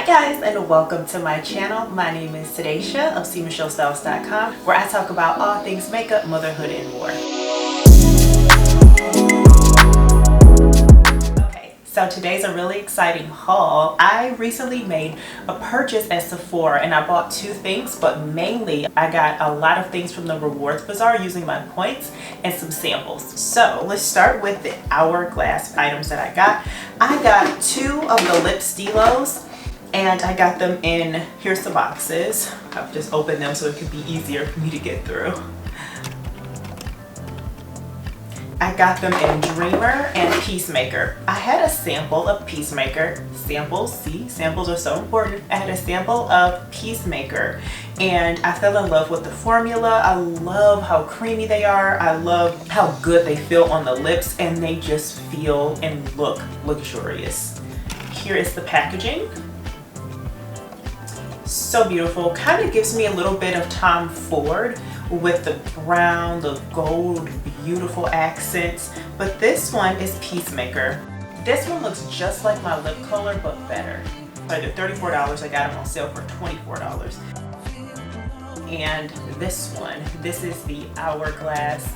guys, and welcome to my channel. My name is Tadesha of C.MichelleStyles.com, where I talk about all things makeup, motherhood, and more. Okay, so today's a really exciting haul. I recently made a purchase at Sephora and I bought two things, but mainly I got a lot of things from the rewards bazaar using my points and some samples. So let's start with the Hourglass items that I got. I got two of the lip stylos. And I got them in, here's the boxes. I've just opened them so it could be easier for me to get through. I got them in Dreamer and Peacemaker. I had a sample of Peacemaker. Samples, see, samples are so important. I had a sample of Peacemaker and I fell in love with the formula. I love how creamy they are. I love how good they feel on the lips and they just feel and look luxurious. Here is the packaging. So beautiful. Kind of gives me a little bit of Tom Ford with the brown, the gold, beautiful accents. But this one is Peacemaker. This one looks just like my lip color, but better. But at $34, I got them on sale for $24. And this one, this is the Hourglass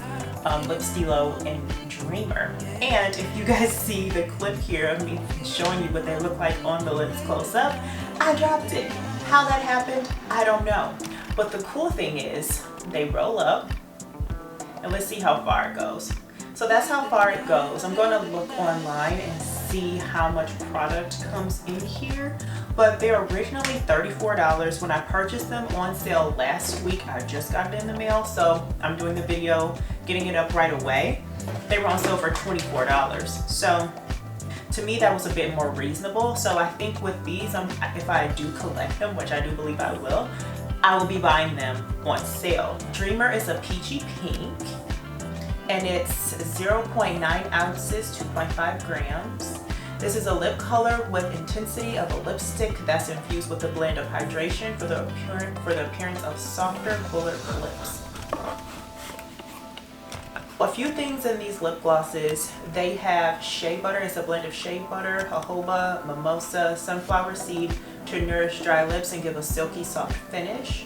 lip stylo in Dreamer. And if you guys see the clip here of me showing you what they look like on the lips close up, I dropped it. How that happened, I don't know. But the cool thing is they roll up and let's see how far it goes. So that's how far it goes. I'm going to look online and see how much product comes in here. But they're originally $34 when I purchased them on sale last week. I just got it in the mail, so I'm doing the video getting it up right away. They were on sale for $24. So to me, that was a bit more reasonable. So I think with these, if I do collect them, which I do believe I will be buying them on sale. Dreamer is a peachy pink and it's 0.9 ounces, 2.5 grams. This is a lip color with intensity of a lipstick that's infused with a blend of hydration for the appearance of softer, fuller lips. A few things in these lip glosses. They have shea butter. It's a blend of shea butter, jojoba, mimosa, sunflower seed to nourish dry lips and give a silky soft finish,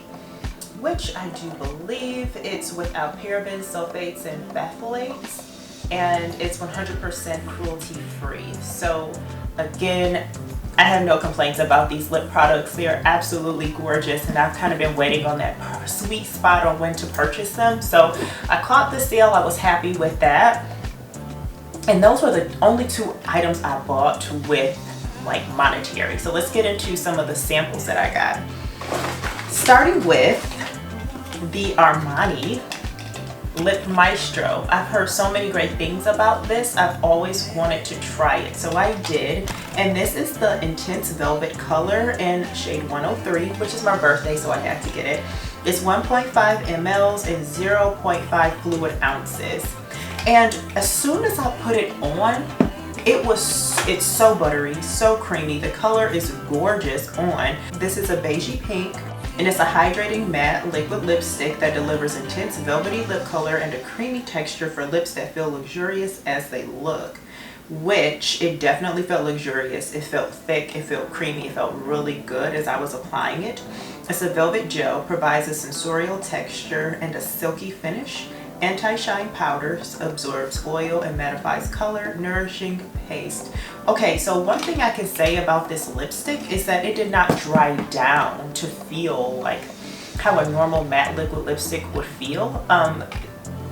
which I do believe it's without parabens, sulfates, and phthalates, and it's 100% cruelty free. So again, I have no complaints about these lip products. They are absolutely gorgeous and I've kind of been waiting on that sweet spot on when to purchase them. So I caught the sale, I was happy with that. And those were the only two items I bought with like monetary. So let's get into some of the samples that I got. Starting with the Armani Lip Maestro. I've heard so many great things about this. I've always wanted to try it, so I did. And this is the intense velvet color in shade 103, which is my birthday, so I had to get it. It's 1.5 mLs and 0.5 fluid ounces. And as soon as I put it on, it's so buttery, so creamy. The color is gorgeous on. This is a beigey pink. And it's a hydrating matte liquid lipstick that delivers intense velvety lip color and a creamy texture for lips that feel luxurious as they look. Which it definitely felt luxurious. It felt thick, it felt creamy, it felt really good as I was applying it. It's a velvet gel, provides a sensorial texture and a silky finish. Anti-shine powders, absorbs oil and mattifies color, nourishing paste. Okay, so one thing I can say about this lipstick is that it did not dry down to feel like how a normal matte liquid lipstick would feel.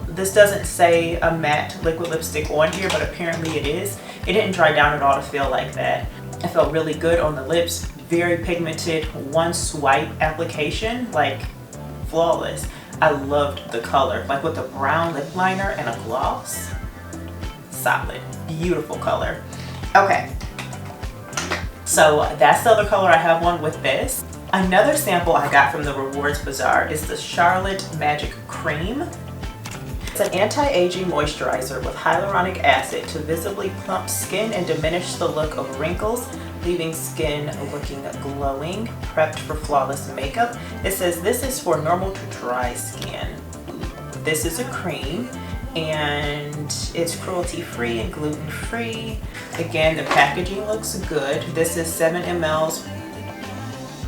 This doesn't say a matte liquid lipstick on here, but apparently it is. It didn't dry down at all to feel like that. It felt really good on the lips, very pigmented, one swipe application, like flawless. I loved the color, like with a brown lip liner and a gloss. Solid, beautiful color. Okay, so that's the other color I have on with this. Another sample I got from the Rewards Bazaar is the Charlotte Magic Cream. It's an anti-aging moisturizer with hyaluronic acid to visibly plump skin and diminish the look of wrinkles, leaving skin looking glowing, prepped for flawless makeup. It says this is for normal to dry skin. This is a cream and it's cruelty free and gluten free. Again, the packaging looks good. This is 7 mLs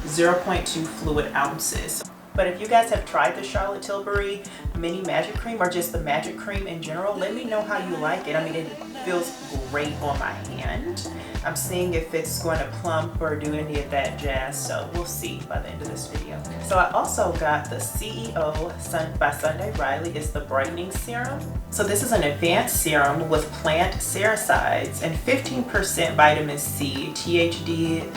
0.2 fluid ounces. But if you guys have tried the Charlotte Tilbury Mini Magic Cream or just the Magic Cream in general, let me know how you like it. I mean, it feels great on my hand. I'm seeing if it's going to plump or do any of that jazz, so we'll see by the end of this video. So I also got the C.E.O. by Sunday Riley. It's the Brightening Serum. So this is an advanced serum with plant cerasides and 15% vitamin C, THD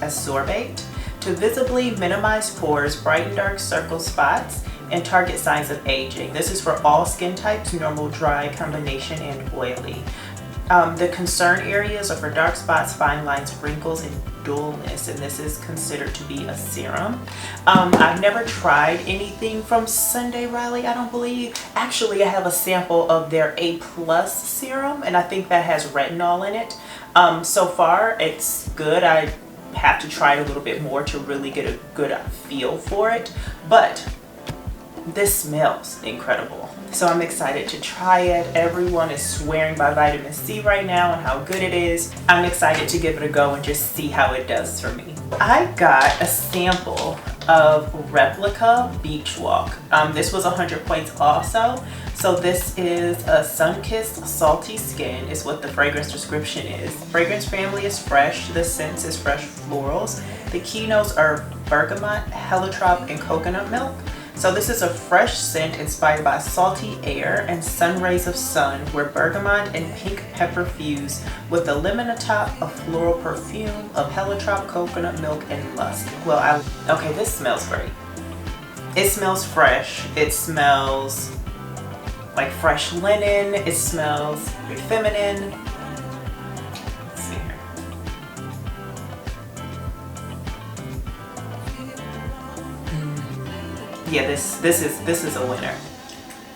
ascorbate, to visibly minimize pores, brighten dark circle spots, and target signs of aging. This is for all skin types, normal, dry, combination, and oily. The concern areas are for dark spots, fine lines, wrinkles, and dullness, and this is considered to be a serum. I've never tried anything from Sunday Riley, I don't believe. Actually, I have a sample of their A+ serum, and I think that has retinol in it. So far, it's good. I have to try it a little bit more to really get a good feel for it, but this smells incredible. So I'm excited to try it. Everyone is swearing by vitamin C right now and how good it is. I'm excited to give it a go and just see how it does for me. I got a sample of Replica Beach Walk. This was 100 points also. So this is a sun-kissed salty skin is what the fragrance description is. Fragrance family is fresh. The scents is fresh florals. The keynotes are bergamot, heliotrope, and coconut milk. So this is a fresh scent inspired by salty air and sun rays of sun, where bergamot and pink pepper fuse with a lemon atop, a floral perfume of heliotrope, coconut milk, and musk. Well, okay, this smells great. It smells fresh. It smells like fresh linen. It smells very feminine. Let's see here. Yeah, this is a winner.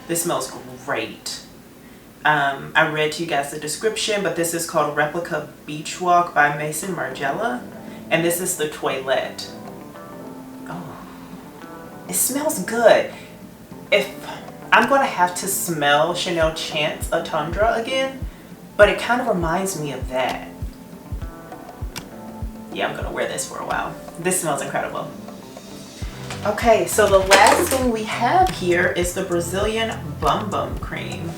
This smells great. I read to you guys the description, but this is called Replica Beach Walk by Maison Margiela, and this is the toilette. Oh, it smells good. If I'm gonna have to smell Chanel Chance a Tundra again, but it kind of reminds me of that. Yeah, I'm gonna wear this for a while. This smells incredible. Okay, so the last thing we have here is the Brazilian Bum Bum Cream.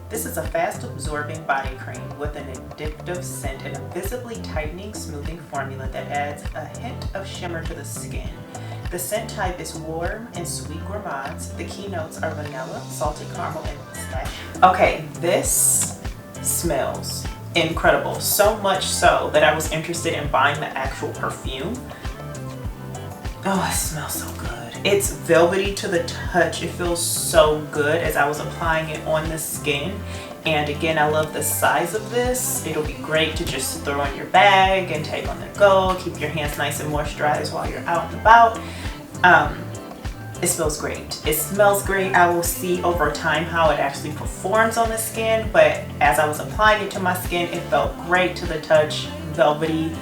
This is a fast absorbing body cream with an addictive scent and a visibly tightening, smoothing formula that adds a hint of shimmer to the skin. The scent type is warm and sweet gourmands. The keynotes are vanilla, salted caramel, and pistachio. Okay, this smells incredible. So much so that I was interested in buying the actual perfume. Oh, it smells so good. It's velvety to the touch. It feels so good as I was applying it on the skin. And again, I love the size of this. It'll be great to just throw in your bag and take on the go. Keep your hands nice and moisturized while you're out and about. It smells great. It smells great. I will see over time how it actually performs on the skin. But as I was applying it to my skin, it felt great to the touch, velvety,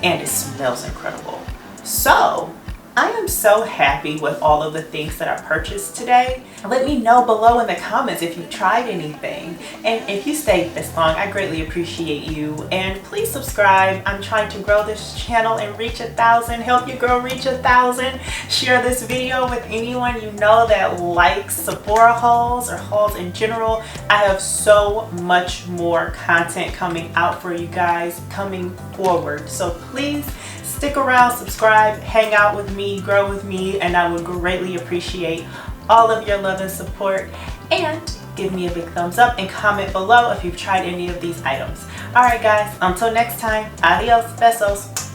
and it smells incredible. So I am so happy with all of the things that I purchased today. Let me know below in the comments if you tried anything. And if you stayed this long, I greatly appreciate you. And please subscribe. I'm trying to grow this channel and reach 1,000. Help your girl reach 1,000. Share this video with anyone you know that likes Sephora hauls or hauls in general. I have so much more content coming out for you guys coming forward. So please stick around, subscribe, hang out with me, grow with me, and I would greatly appreciate all of your love and support. And give me a big thumbs up and comment below if you've tried any of these items. Alright guys, until next time, adios, besos.